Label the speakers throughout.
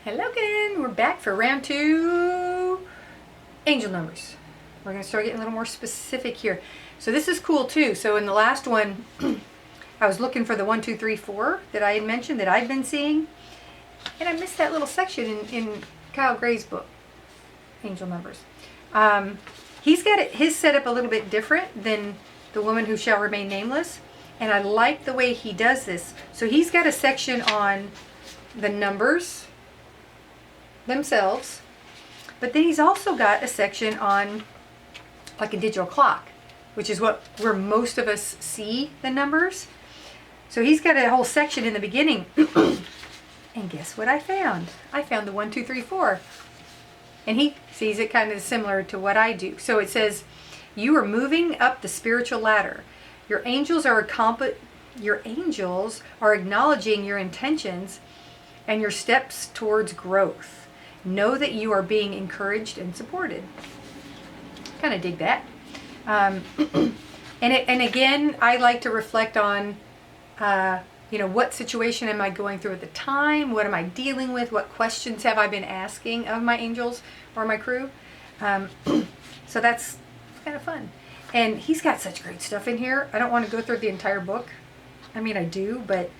Speaker 1: Hello again. We're back for round 2, angel numbers. We're going to start getting a little more specific here. So this is cool too. So in the last one, I was looking for the 1, 2, 3, 4 that I had mentioned that I've been seeing. And I missed that little section in Kyle Gray's book, Angel Numbers. He's got his set up a little bit different than The Woman Who Shall Remain Nameless. And I like the way he does this. So he's got a section on the numbers themselves, but then he's also got a section on like a digital clock, which is where most of us see the numbers. So he's got a whole section in the beginning. And guess what I found? I found the 1, 2, 3, 4. And he sees it kind of similar to what I do. So it says, you are moving up the spiritual ladder. Your angels are acknowledging your intentions and your steps towards growth. Know that you are being encouraged and supported. Kind of dig that. And again, I like to reflect on, what situation am I going through at the time? What am I dealing with? What questions have I been asking of my angels or my crew? So that's kind of fun. And he's got such great stuff in here. I don't want to go through the entire book. I mean, I do, but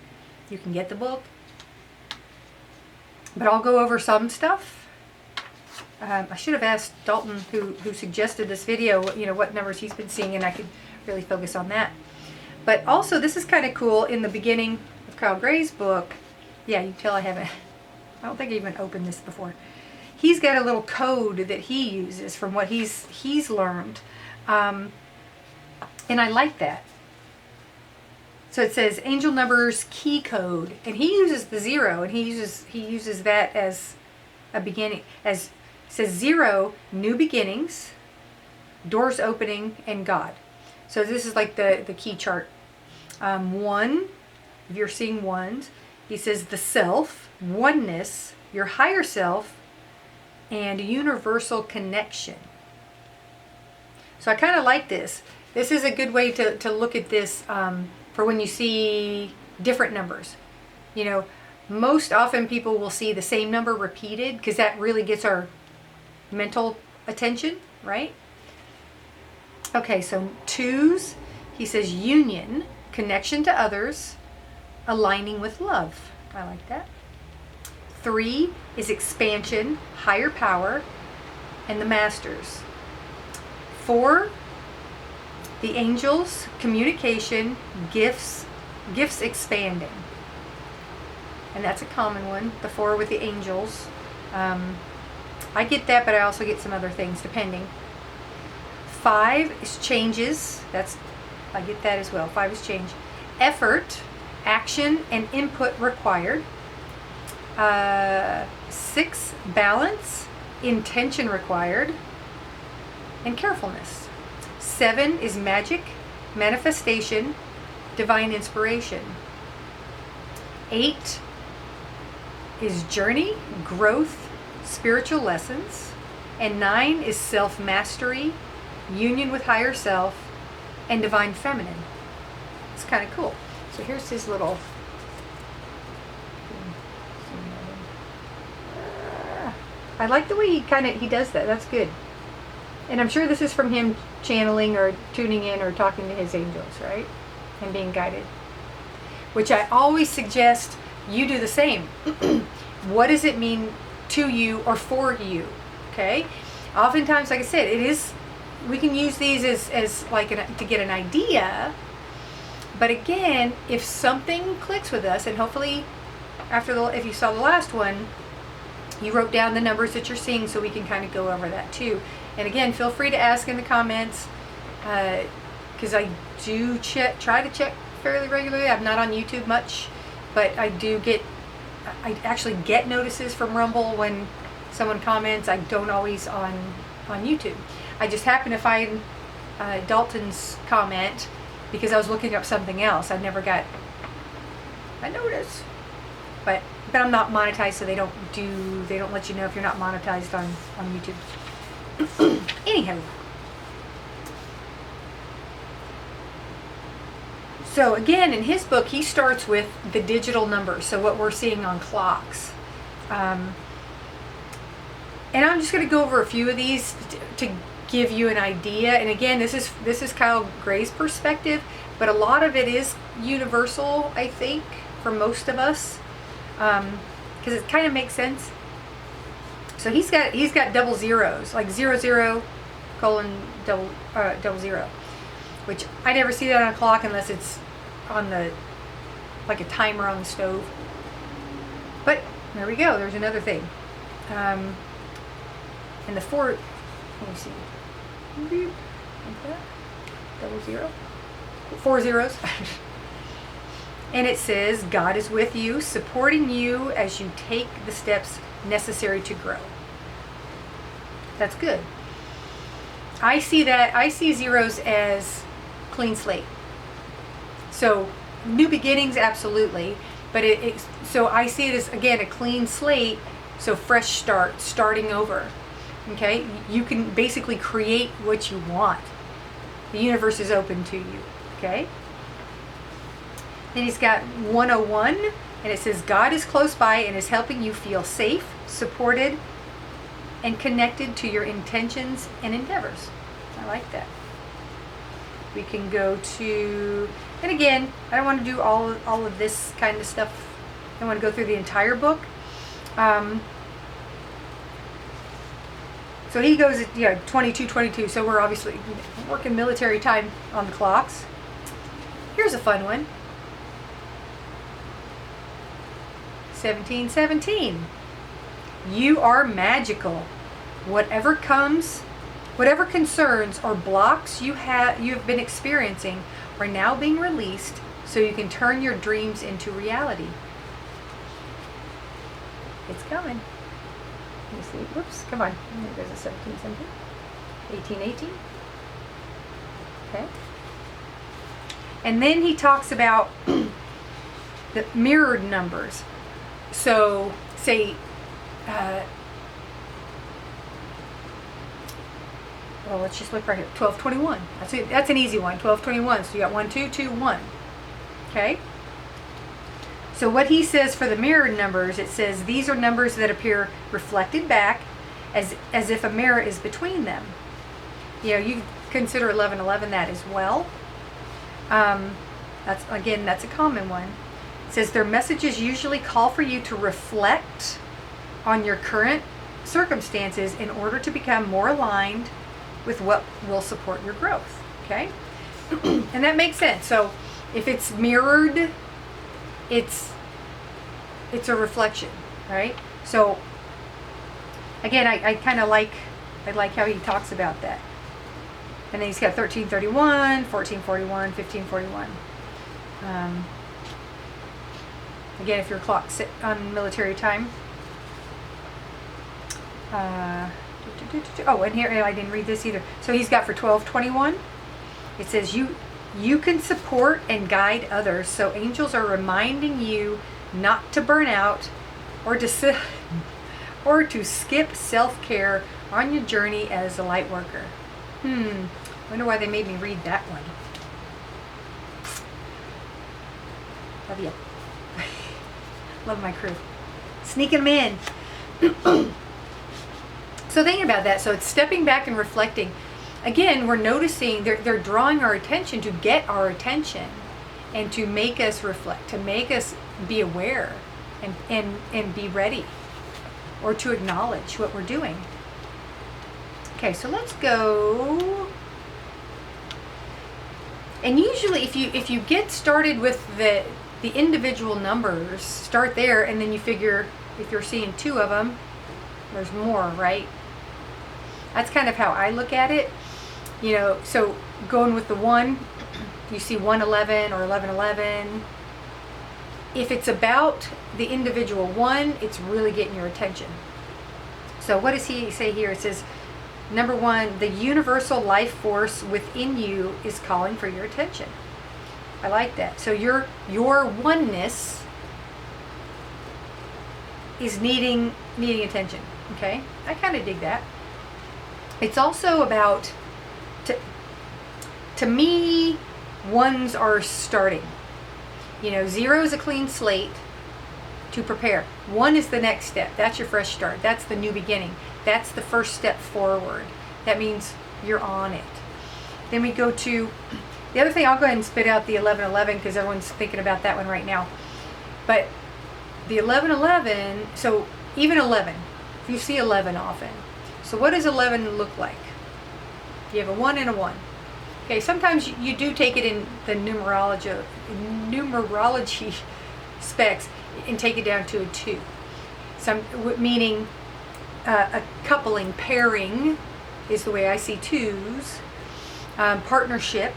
Speaker 1: you can get the book. But I'll go over some stuff. I should have asked Dalton, who suggested this video, what numbers he's been seeing, and I could really focus on that. But also, this is kind of cool. In the beginning of Kyle Gray's book, yeah, you can tell I don't think I even opened this before. He's got a little code that he uses from what he's learned. And I like that. So it says Angel Numbers Key Code, and he uses the 0, and he uses that as a beginning. As it says 0, new beginnings, doors opening, and God. So this is like the key chart. 1, if you're seeing ones, he says the self, oneness, your higher self, and universal connection. So I kind of like this. This is a good way to look at this for when you see different numbers. Most often people will see the same number repeated because that really gets our mental attention, right? Okay, so 2s, he says union, connection to others, aligning with love. I like that. 3 is expansion, higher power, and the masters. 4, the angels, communication, gifts expanding. And that's a common one, the 4 with the angels. I get that, but I also get some other things depending. 5 is changes. I get that as well. 5 is change. Effort, action, and input required. 6, balance, intention required, and carefulness. 7 is magic, manifestation, divine inspiration. 8 is journey, growth, spiritual lessons. And 9 is self-mastery, union with higher self, and divine feminine. It's kind of cool. So here's his little... I like the way he does that. That's good. And I'm sure this is from him channeling or tuning in or talking to his angels, right? And being guided. Which I always suggest you do the same. What does it mean to you or for you? Okay? Oftentimes, like I said, we can use these as like to get an idea. But again, if something clicks with us, and hopefully if you saw the last one, you wrote down the numbers that you're seeing so we can kind of go over that too. And again, feel free to ask in the comments because I do try to check fairly regularly. I'm not on YouTube much, but I actually get notices from Rumble when someone comments. I don't always on YouTube. I just happened to find Dalton's comment because I was looking up something else. I never got a notice. But I'm not monetized, so they don't let you know if you're not monetized on YouTube. Anyhow. So again, in his book, he starts with the digital numbers. So what we're seeing on clocks. And I'm just going to go over a few of these to give you an idea. And again, this is Kyle Gray's perspective, but a lot of it is universal, I think, for most of us, because it kind of makes sense. So he's got double zeros, like 00, double zero, which I never see that on a clock unless it's on the, like a timer on the stove. But there we go. There's another thing. And the four, let me see. Like that. Double zero. 4 zeros. And it says, God is with you, supporting you as you take the steps necessary to grow. That's good. I see zeros as clean slate. So new beginnings, absolutely. But so I see it as, again, a clean slate. So fresh start, starting over. Okay? You can basically create what you want. The universe is open to you. Okay? Then he's got 101, and it says, God is close by and is helping you feel safe, supported, and connected to your intentions and endeavors. I like that. We can go to, and again, I don't want to do all of this kind of stuff. I want to go through the entire book. So he goes at 22. So we're obviously working military time on the clocks. Here's a fun one. 1717. You are magical. Whatever concerns or blocks you have been experiencing are now being released so you can turn your dreams into reality. It's coming. Let me see. Whoops, come on. There's a 1717. 1818. Okay. And then he talks about the mirrored numbers. So, say, well, let's just look right here. 1221. That's an easy one. 1221. So you got 1, 2, 2, 1. Okay? So what he says for the mirrored numbers, it says these are numbers that appear reflected back as if a mirror is between them. You consider 1111 that as well. That's a common one. It says their messages usually call for you to reflect on your current circumstances in order to become more aligned with what will support your growth. Okay? And that makes sense. So if it's mirrored, it's a reflection, right? So again, I kind of like how he talks about that. And then he's got 1331, 1441, 1541. Again, if your clock's set on military time. Oh, and here, I didn't read this either. So he's got for 1221, it says you can support and guide others. So angels are reminding you not to burn out or to skip self-care on your journey as a light worker. Wonder why they made me read that one. Love you. Love my crew. Sneaking them in. So thinking about that, so it's stepping back and reflecting. Again, we're noticing they're drawing our attention to get our attention and to make us reflect, to make us be aware and be ready, or to acknowledge what we're doing. Okay, so let's go. And usually if you get started with the individual numbers, start there, and then you figure if you're seeing 2 of them, there's more, right? That's kind of how I look at it. So going with the 1, you see 111 or 1111. If it's about the individual 1, it's really getting your attention. So what does he say here? It says, number 1, the universal life force within you is calling for your attention. I like that. So your oneness is needing attention. Okay? I kind of dig that. It's also about, to me, 1s are starting. 0 is a clean slate. to prepare. 1 is the next step. That's your fresh start. That's the new beginning. That's the first step forward. That means you're on it. Then we go to the other thing. I'll go ahead and spit out the 11:11 because everyone's thinking about that one right now. But the 11:11, so even 11, if you see 11 often. So what does 11 look like? You have a 1 and a 1. Okay, sometimes you do take it in the numerology specs and take it down to a 2. Meaning a coupling, pairing is the way I see 2s. Partnership,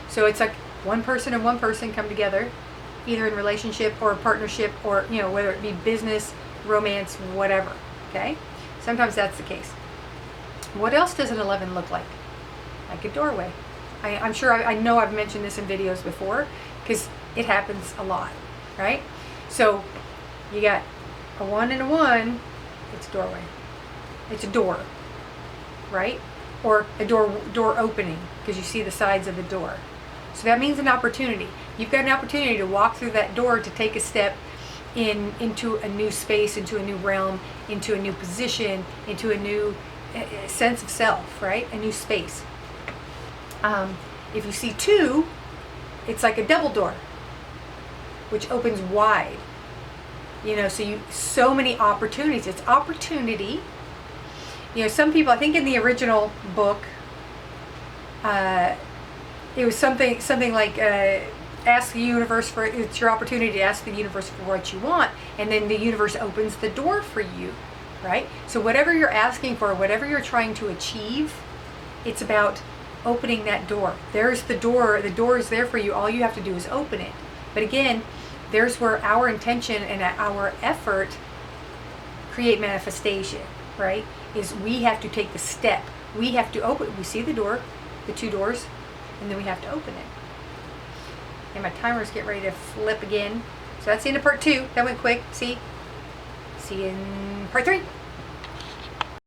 Speaker 1: so it's like one person and one person come together, either in relationship or partnership, or whether it be business, romance, whatever. Okay, sometimes that's the case. What else does an 11 look like? Like a doorway. I'm sure I know I've mentioned this in videos before because it happens a lot, right? So you got a 1 and a 1, it's a doorway. It's a door, right? Or a door opening because you see the sides of the door. So that means an opportunity. You've got an opportunity to walk through that door to take a step into a new space, into a new realm, into a new position, into a new sense of self, right? A new space. If you see 2, it's like a double door, which opens wide. So many opportunities. It's opportunity. Some people, I think in the original book, it was something like ask the universe for, it's your opportunity to ask the universe for what you want, and then the universe opens the door for you, right? So whatever you're asking for, whatever you're trying to achieve, it's about opening that door. There's the door is there for you. All you have to do is open it. But again, there's where our intention and our effort create manifestation, right? Is we have to take the step. We have to open. We see the door, the 2 doors, and then we have to open it. And my timer's getting ready to flip again. So that's the end of part 2. That went quick. See you in part 3.